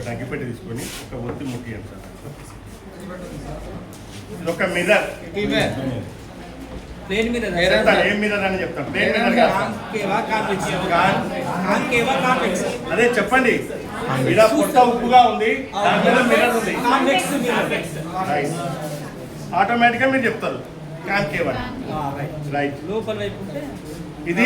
ఒక అగ్గిపెట్టి తీసుకొని ఒక ఒత్తి ముట్టియండి సార్. ఇది ఒక మిర్రర్. ప్లేన్ మిర్రర్ ఏం మిర్రర్ అని చెప్తాను. ప్లేన్ మిర్రర్ అదే చెప్పండి. ఇలా పొట్ట ఉప్పుగా ఉంది, దాని మీద మిర్రర్ ఉంది. ఆటోమేటిక్గా మీరు చెప్తారు కాన్కేవ్ అని. రైట్. లోపల వైపు ఇది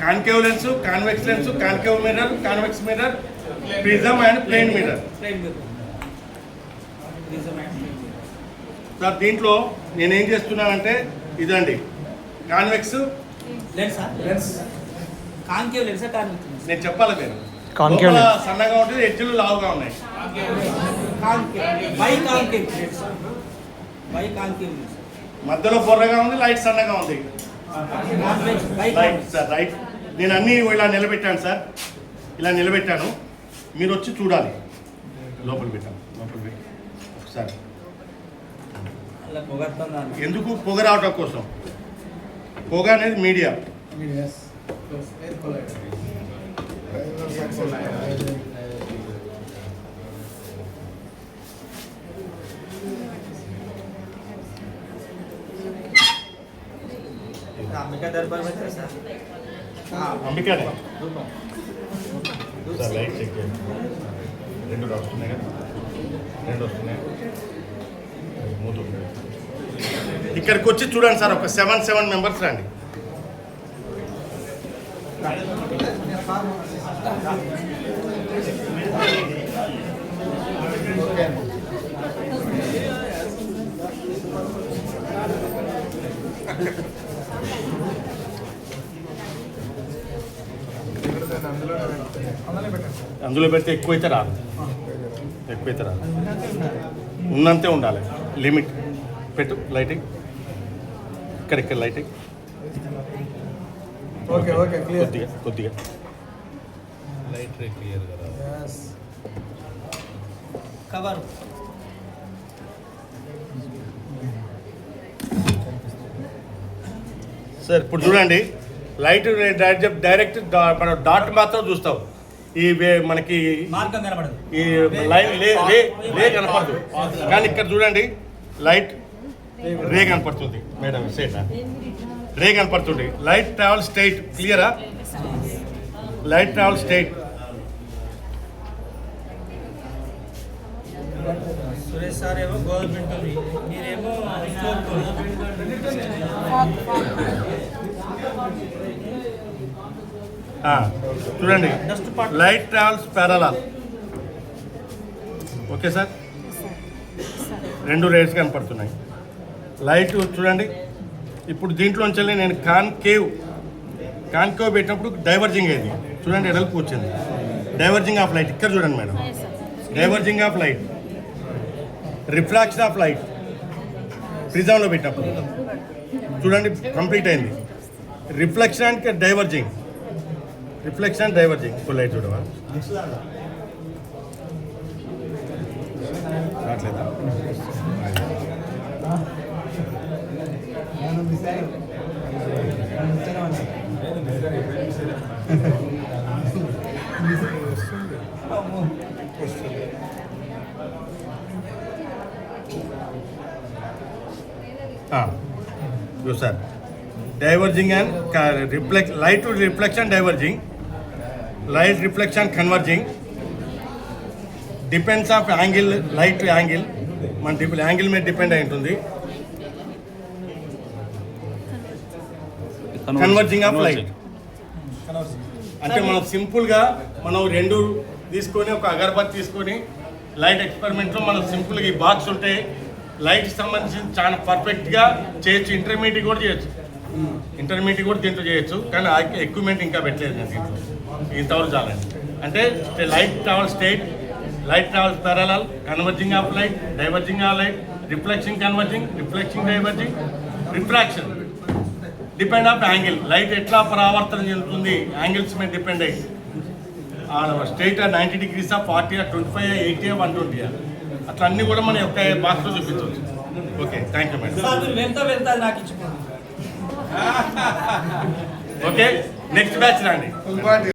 concave lens, convex lens, concave mirror, convex mirror, prism and plane mirror. Sir దీంట్లో నేనేం చేస్తున్నానంటే ఇదండి కాన్వెక్స్ లెన్స్. కాన్కేవ్ లెన్స్ నేను చెప్పాలి మీరు సన్నగా ఉంటుంది, ఎడ్జులు లావుగా ఉన్నాయి. మధ్యలో బొర్రగా ఉంది, లైట్ సన్నగా ఉంది. Right sir, right. నేను అన్నీ ఇలా నిలబెట్టాను సార్, ఇలా నిలబెట్టాను. మీరు వచ్చి చూడాలి. లోపల పెట్టాను, లోపల పెట్టి ఒకసారి. ఎందుకు పొగ రావటం కోసం. పొగ అనేది మీడియా. అంబికానే సార్, లైట్ చెక్ చేయండి. రెండు వస్తున్నాయి కదా, రెండు వస్తున్నాయి. ఇక్కడికి వచ్చి చూడండి సార్, ఒక 7 మెంబర్స్ రండి. అందులో పెడితే ఎక్కువైతే రాదు, ఎక్కువైతే రాదు. ఉన్నంతే ఉండాలి, లిమిట్. పెట్టు లైటింగ్, ఇక్కడ లైటింగ్ కొద్దిగా కొద్దిగా లైట్ క్లియర్ కదా. కవర్ సార్ ఇప్పుడు చూడండి, లైట్ డైరెక్ట్ మనం డాట్ మాత్రం చూస్తాం. ఈ మనకి ఈ లైన్ లే కనపడదు, కానీ ఇక్కడ చూడండి లైట్ రే కనపడుతుంది. మేడం సేట్ రే కనపడుతుంది. Light travel straight. క్లియరా? Light travel straight. Suresh sir ఏమో గవర్నమెంట్, మీరేమో చూడండి, light travels parallel. Okay sir, రెండు రేట్స్ కనపడుతున్నాయి. లైట్ చూడండి. ఇప్పుడు దీంట్లోంచి నేను కాన్కేవ్ పెట్టినప్పుడు డైవర్జింగ్ అయింది. చూడండి, ఎడల్పు వచ్చింది. డైవర్జింగ్ ఆఫ్ లైట్ ఇక్కడ చూడండి madam. Diverging of light, refraction of light ప్రిజంలో పెట్టినప్పుడు చూడండి కంప్లీట్ అయింది. Reflection and diverging, reflection and diverging. ఇప్పుడు లైట్ చూడవా రావట్లేదా? Sir diverging and light reflection diverging, light reflection converging. Depends of angle, light angle మన యాంగిల్ మీద డిపెండ్ అయి ఉంటుంది. కన్వర్జింగ్ ఆఫ్ లైట్ అంటే మనం సింపుల్గా మనం రెండు తీసుకొని ఒక అగరబత్తి తీసుకొని లైట్ ఎక్స్పెరిమెంట్లో మనం సింపుల్గా ఈ బాక్స్ ఉంటే లైట్కి సంబంధించి చాలా పర్ఫెక్ట్గా చేయొచ్చు. ఇంటర్మీడియట్ కూడా చేయొచ్చు, ఇంటర్మీడియట్ కూడా దీంట్లో చేయొచ్చు. కానీ ఎక్విప్మెంట్ ఇంకా పెట్టలేదు నేను దీంట్లో. ఇంతవరకు చాలండి. అంటే light travel straight, light travel parallel, converging of light, diverging of light, reflection converging, reflection diverging, refraction. Depend of angle, light ఎట్లా పరావర్తన చెందుతుంది యాంగిల్స్ మీద డిపెండ్ అయ్యి. స్ట్రైట్ 90 degrees, 40, 25, 80, 120 అట్లా అన్నీ కూడా మనం యొక్క బాక్స్లో చూపించవచ్చు. Okay, thank you madam. Okay, next batch రండి.